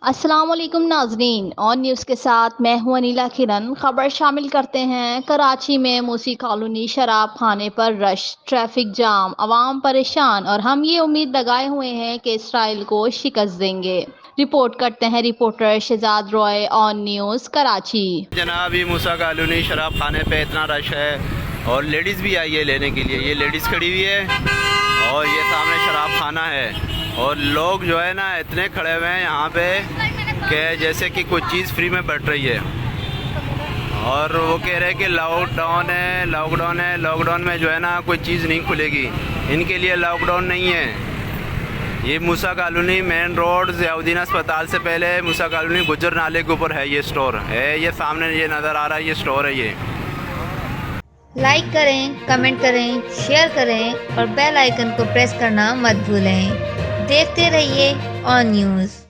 अस्सलाम वालेकुम नाजरीन और न्यूज़ के साथ मैं हूं अनीला किरण। खबर शामिल करते हैं। कराची में मूसी कॉलोनी शराब खाने पर रश, ट्रैफिक जाम, अवाम परेशान और हम ये उम्मीद लगाए हुए हैं कि इसराइल को शिकस्त देंगे। रिपोर्ट करते हैं reporter Shahzad Roy on news Karachi. जनाब ये मूसा कॉलोनी शराब खाने पे इतना रश है और लेडीज़ भी आई है लेने के लिए। ये लेडीज़ खड़ी हुई है और ये सामने शराब खाना है और लोग जो है ना इतने खड़े हुए हैं यहाँ पे कि जैसे कि कुछ चीज़ फ्री में बढ़ रही है। और वो कह रहे हैं कि लॉकडाउन है, लॉकडाउन है। लॉकडाउन में जो है ना कोई चीज़ नहीं खुलेगी। इनके लिए लॉकडाउन नहीं है। ये मूसा कॉलोनी मेन रोड ज़ियाउद्दीन अस्पताल से पहले मूसा कॉलोनी गुजर नाले के ऊपर है। ये स्टोर है, ये सामने ये नज़र आ रहा है, ये स्टोर है ये। लाइक करें, कमेंट करें, शेयर करें और बेल आइकन को प्रेस करना मत भूलें। देखते रहिए ऑन न्यूज़।